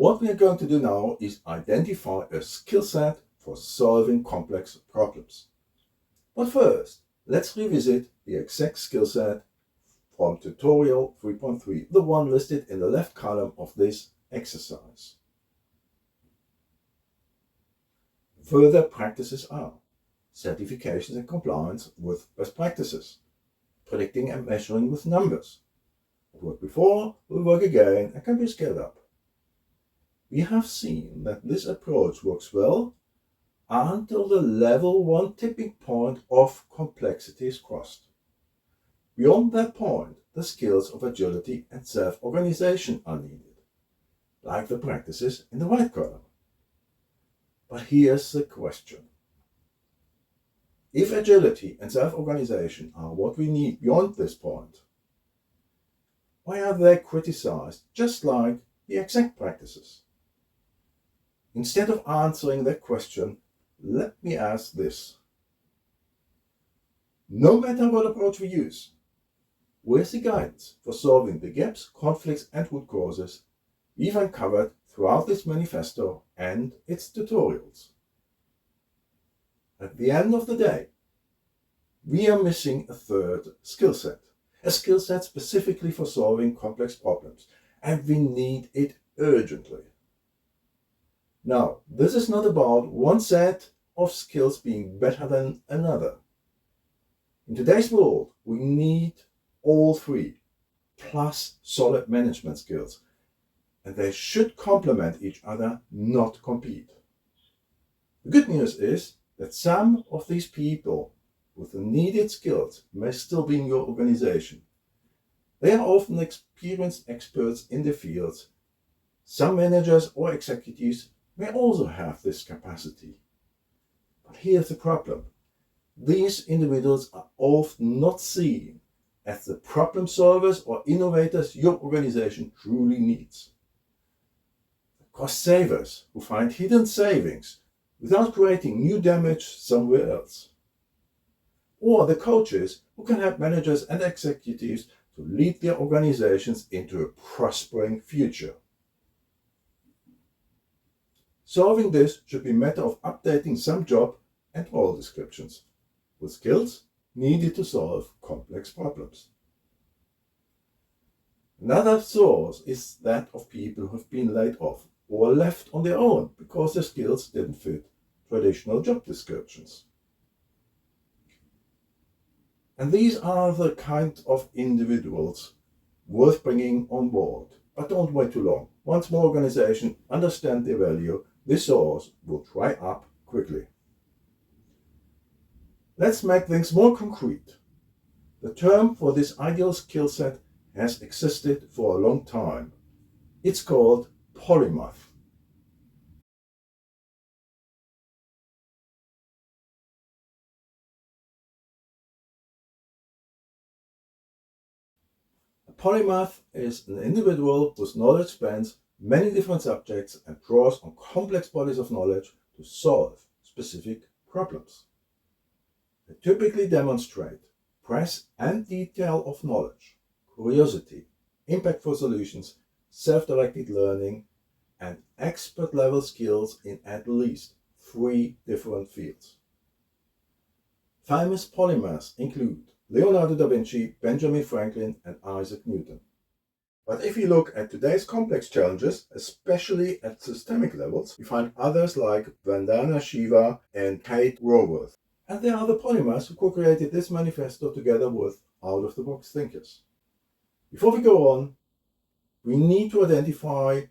What we are going to do now is identify a skill set for solving complex problems. But first, let's revisit the exact skill set from tutorial 3.3, the one listed in the left column of this exercise. Further practices are certifications and compliance with best practices, predicting and measuring with numbers. What worked before will work again and can be scaled up. We have seen that this approach works well until the level 1 tipping point of complexity is crossed. Beyond that point, the skills of agility and self-organization are needed, like the practices in the right column. But here's the question. If agility and self-organization are what we need beyond this point, why are they criticized just like the exact practices? Instead of answering that question, let me ask this. No matter what approach we use, where's the guidance for solving the gaps, conflicts, and root causes we've uncovered throughout this manifesto and its tutorials? At the end of the day, we are missing a third skill set, a skill set specifically for solving complex problems, and we need it urgently. Now, this is not about one set of skills being better than another. In today's world, we need all three, plus solid management skills, and they should complement each other, not compete. The good news is that some of these people with the needed skills may still be in your organization. They are often experienced experts in their fields. Some managers or executives may also have this capacity. But here's the problem. These individuals are often not seen as the problem solvers or innovators your organization truly needs. The cost savers who find hidden savings without creating new damage somewhere else. Or the coaches who can help managers and executives to lead their organizations into a prospering future. Solving this should be a matter of updating some job and role descriptions with skills needed to solve complex problems. Another source is that of people who have been laid off or left on their own because their skills didn't fit traditional job descriptions. And these are the kind of individuals worth bringing on board. But don't wait too long. Once more organizations understand their value, this source will dry up quickly. Let's make things more concrete. The term for this ideal skill set has existed for a long time. It's called polymath. A polymath is an individual whose knowledge spans many different subjects and draws on complex bodies of knowledge to solve specific problems. They typically demonstrate breadth and detail of knowledge, curiosity, impactful solutions, self-directed learning, and expert-level skills in at least 3 different fields. Famous polymaths include Leonardo da Vinci, Benjamin Franklin, and Isaac Newton. But if you look at today's complex challenges, especially at systemic levels, we find others like Vandana Shiva and Kate Raworth. And there are the polymaths who co-created this manifesto together with out-of-the-box thinkers. Before we go on, we need to identify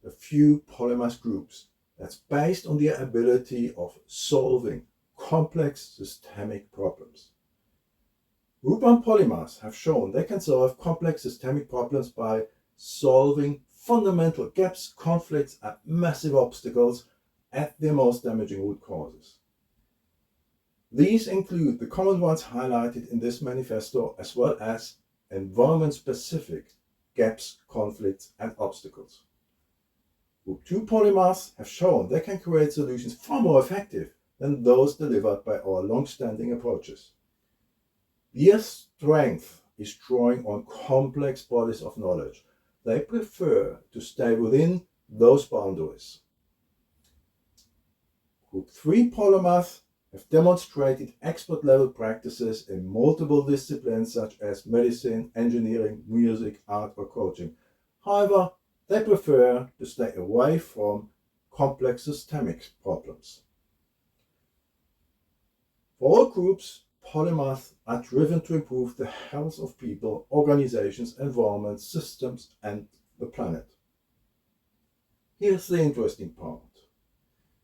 a few polymath groups that's based on their ability of solving complex systemic problems. Group 1 polymaths have shown they can solve complex systemic problems by solving fundamental gaps, conflicts, and massive obstacles at their most damaging root causes. These include the common ones highlighted in this manifesto, as well as environment-specific gaps, conflicts, and obstacles. Group 2 polymaths have shown they can create solutions far more effective than those delivered by our long-standing approaches. Their strength is drawing on complex bodies of knowledge. They prefer to stay within those boundaries. Group 3 polymaths have demonstrated expert-level practices in multiple disciplines such as medicine, engineering, music, art, or coaching. However, they prefer to stay away from complex systemic problems. For all groups, polymaths are driven to improve the health of people, organizations, environments, systems, and the planet. Here's the interesting part.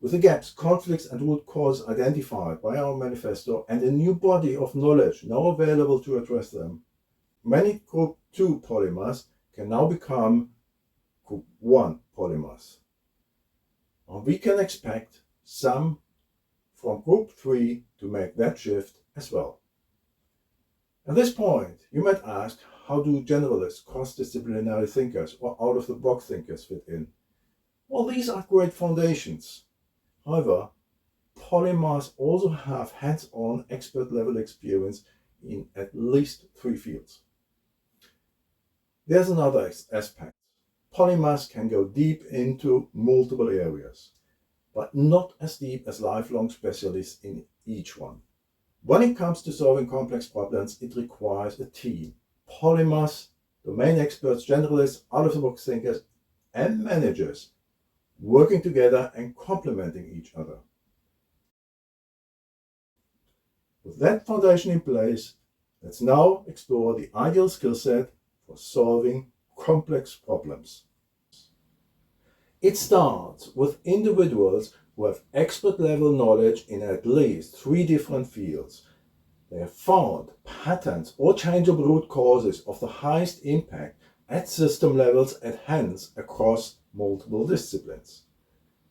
With the gaps, conflicts, and root causes identified by our manifesto and a new body of knowledge now available to address them, many Group 2 polymaths can now become Group 1 polymaths. And we can expect some from Group 3 to make that shift as well. At this point, you might ask, how do generalists, cross-disciplinary thinkers, or out-of-the-box thinkers fit in? Well, these are great foundations. However, polymaths also have hands-on expert-level experience in at least 3 fields. There's another aspect. Polymaths can go deep into multiple areas, but not as deep as lifelong specialists in each one. When it comes to solving complex problems, it requires a team. Polymaths, domain experts, generalists, out-of-the-box thinkers, and managers working together and complementing each other. With that foundation in place, let's now explore the ideal skill set for solving complex problems. It starts with individuals who have expert-level knowledge in at least 3 different fields. They have found patterns or changeable root causes of the highest impact at system levels and hence across multiple disciplines.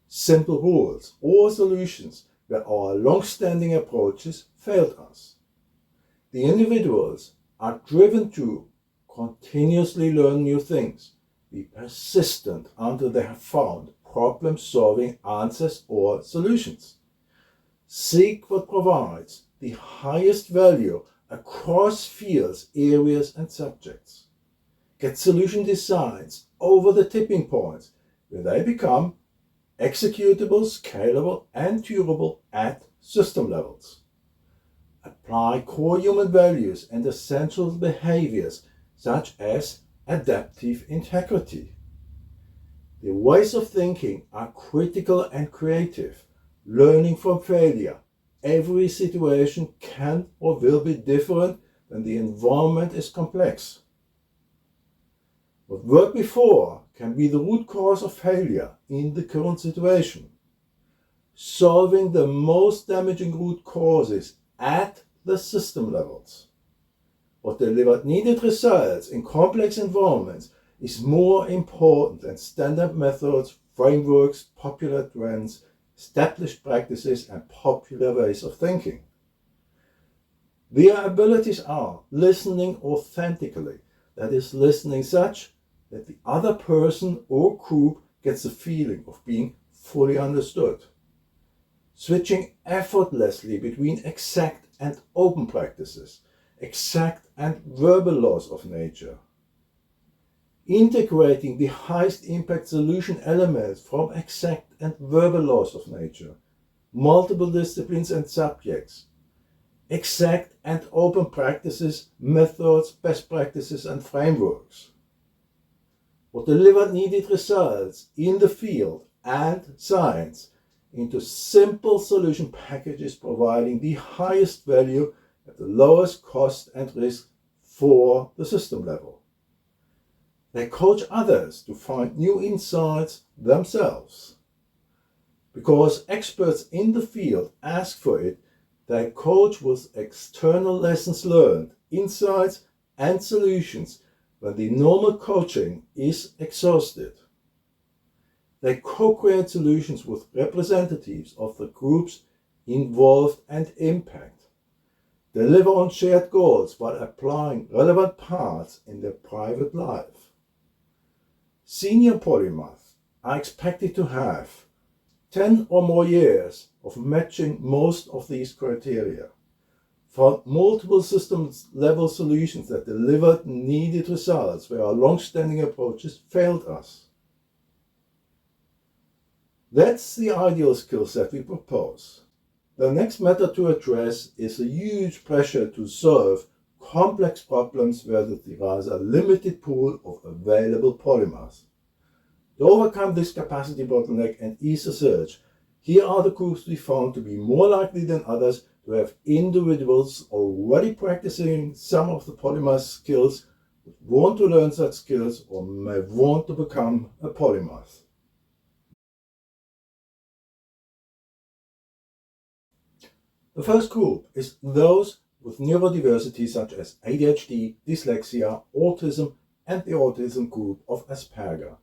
Simple rules or solutions where our long-standing approaches failed us. The individuals are driven to continuously learn new things, be persistent until they have found problem-solving answers or solutions. Seek what provides the highest value across fields, areas, and subjects. Get solution designs over the tipping points where they become executable, scalable, and durable at system levels. Apply core human values and essential behaviors such as adaptive integrity. The ways of thinking are critical and creative, learning from failure. Every situation can or will be different when the environment is complex. What worked before can be the root cause of failure in the current situation. Solving the most damaging root causes at the system levels. What delivered needed results in complex environments is more important than standard methods, frameworks, popular trends, established practices, and popular ways of thinking. Their abilities are listening authentically, that is, listening such that the other person or group gets the feeling of being fully understood. Switching effortlessly between exact and open practices, exact and verbal laws of nature. Integrating the highest impact solution elements from exact and verbal laws of nature, multiple disciplines and subjects, exact and open practices, methods, best practices, and frameworks. What delivered needed results in the field and science into simple solution packages providing the highest value at the lowest cost and risk for the system level. They coach others to find new insights themselves. Because experts in the field ask for it, they coach with external lessons learned, insights, and solutions when the normal coaching is exhausted. They co-create solutions with representatives of the groups involved and impact. Deliver on shared goals while applying relevant paths in their private life. Senior polymaths are expected to have 10 or more years of matching most of these criteria. Found multiple systems level solutions that delivered needed results where our long-standing approaches failed us. That's the ideal skill set we propose. The next matter to address is the huge pressure to solve complex problems where there is a limited pool of available polymers. To overcome this capacity bottleneck and ease the search, here are the groups we found to be more likely than others to have individuals already practicing some of the polymer skills, want to learn such skills, or may want to become a polymath. The first group is those with neurodiversity such as ADHD, dyslexia, autism, and the autism group of Asperger.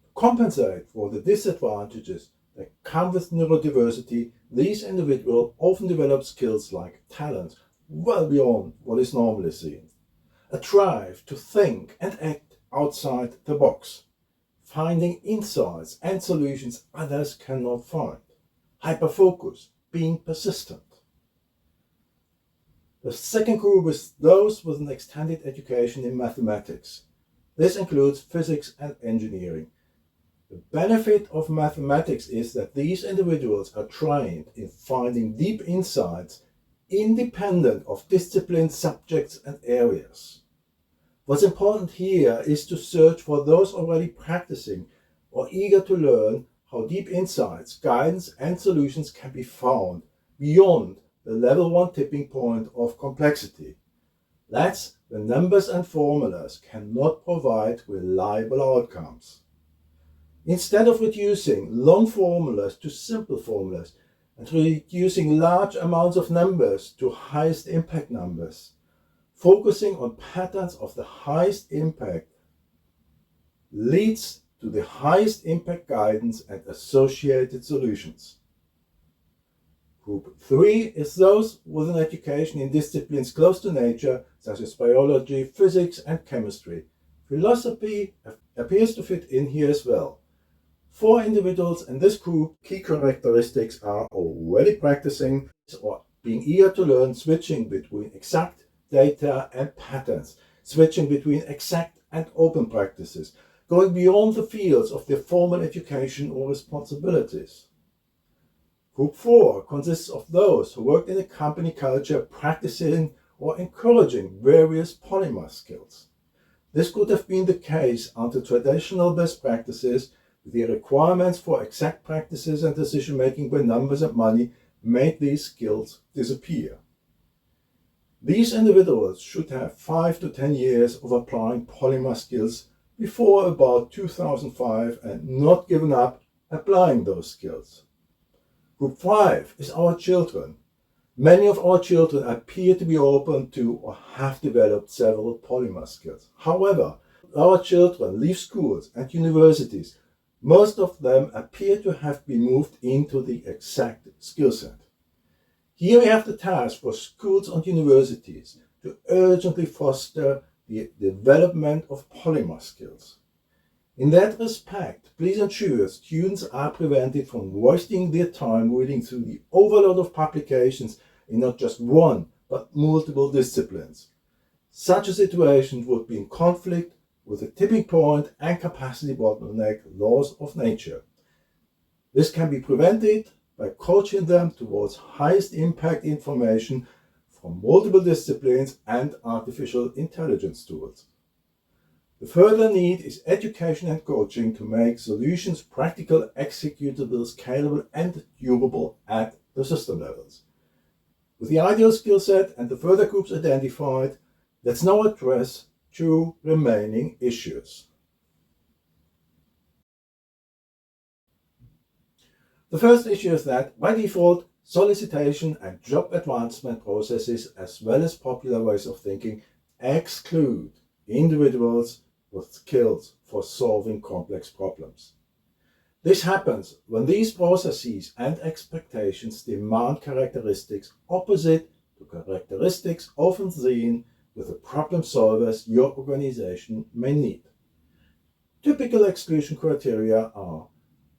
To compensate for the disadvantages that come with neurodiversity, these individuals often develop skills like talent well beyond what is normally seen, a drive to think and act outside the box, finding insights and solutions others cannot find, hyperfocus, being persistent. The second group is those with an extended education in mathematics. This includes physics and engineering. The benefit of mathematics is that these individuals are trained in finding deep insights independent of discipline, subjects, and areas. What's important here is to search for those already practicing or eager to learn how deep insights, guidance, and solutions can be found beyond the level 1 tipping point of complexity. That's when numbers and formulas cannot provide reliable outcomes. Instead of reducing long formulas to simple formulas and reducing large amounts of numbers to highest impact numbers, focusing on patterns of the highest impact leads to the highest impact guidance and associated solutions. Group 3 is those with an education in disciplines close to nature, such as biology, physics, and chemistry. Philosophy appears to fit in here as well. For individuals in this group, key characteristics are already practicing or being eager to learn, switching between exact data and patterns, switching between exact and open practices, going beyond the fields of their formal education or responsibilities. Group 4 consists of those who work in a company culture practicing or encouraging various polymer skills. This could have been the case under traditional best practices. The requirements for exact practices and decision-making by numbers and money made these skills disappear. These individuals should have 5 to 10 years of applying polymer skills before about 2005 and not given up applying those skills. Group 5 is our children. Many of our children appear to be open to or have developed several polymer skills. However, our children leave schools and universities. Most of them appear to have been moved into the exact skill set. Here we have the task for schools and universities to urgently foster the development of polymer skills. In that respect, please ensure students are prevented from wasting their time reading through the overload of publications in not just one, but multiple disciplines. Such a situation would be in conflict with the tipping point and capacity bottleneck laws of nature. This can be prevented by coaching them towards highest impact information from multiple disciplines and artificial intelligence tools. The further need is education and coaching to make solutions practical, executable, scalable, and durable at the system levels. With the ideal skill set and the further groups identified, let's now address 2 remaining issues. The first issue is that, by default, solicitation and job advancement processes, as well as popular ways of thinking, exclude individuals with skills for solving complex problems. This happens when these processes and expectations demand characteristics opposite to characteristics often seen with the problem solvers your organization may need. Typical exclusion criteria are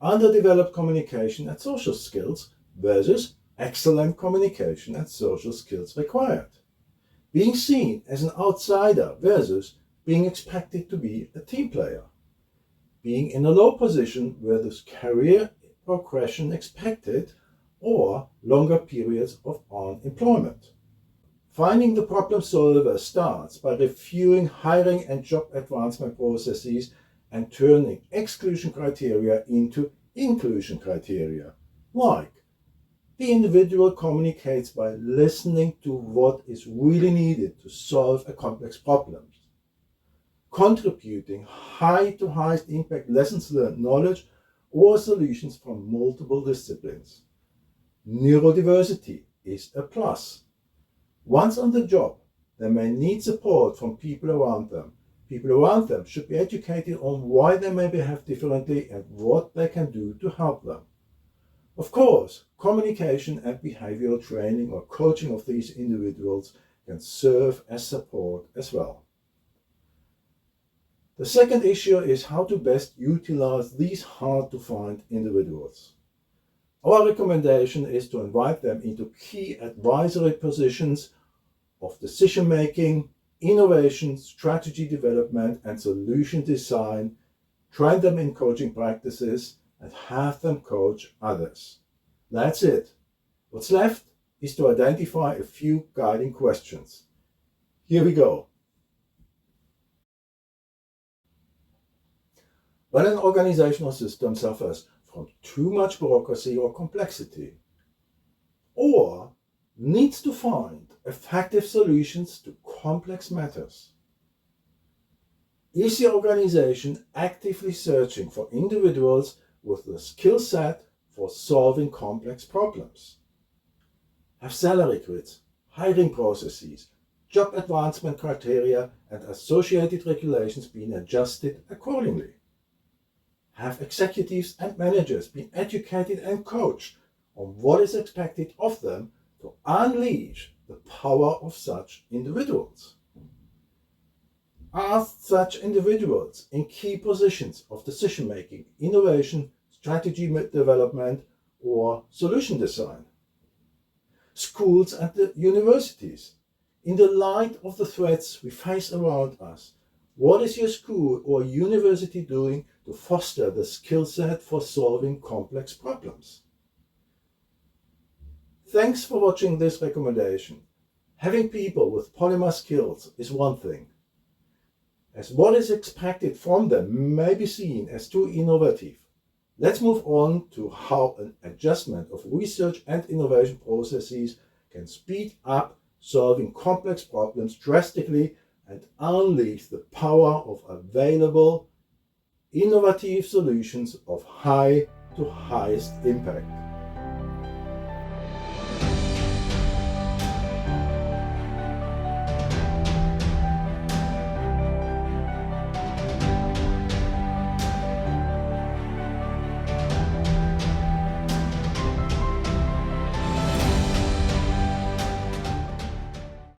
underdeveloped communication and social skills versus excellent communication and social skills required. Being seen as an outsider versus being expected to be a team player. Being in a low position where this career progression expected or longer periods of unemployment. Finding the problem solver starts by reviewing hiring and job advancement processes and turning exclusion criteria into inclusion criteria, like the individual communicates by listening to what is really needed to solve a complex problem, contributing high to highest impact lessons learned knowledge or solutions from multiple disciplines. Neurodiversity is a plus. Once on the job, they may need support from people around them. People around them should be educated on why they may behave differently and what they can do to help them. Of course, communication and behavioral training or coaching of these individuals can serve as support as well. The second issue is how to best utilize these hard-to-find individuals. Our recommendation is to invite them into key advisory positions of decision-making, innovation, strategy development, and solution design, train them in coaching practices, and have them coach others. That's it. What's left is to identify a few guiding questions. Here we go. When an organizational system suffers from too much bureaucracy or complexity, or needs to find effective solutions to complex matters, is the organization actively searching for individuals with the skill set for solving complex problems? Have salary grids, hiring processes, job advancement criteria, and associated regulations been adjusted accordingly? Have executives and managers been educated and coached on what is expected of them to unleash the power of such individuals? Are such individuals in key positions of decision-making, innovation, strategy development, or solution design? Schools and the universities. In the light of the threats we face around us, what is your school or university doing to foster the skill set for solving complex problems? Thanks for watching this recommendation. Having people with polymer skills is one thing, as what is expected from them may be seen as too innovative. Let's move on to how an adjustment of research and innovation processes can speed up solving complex problems drastically and unleash the power of available, innovative solutions of high to highest impact.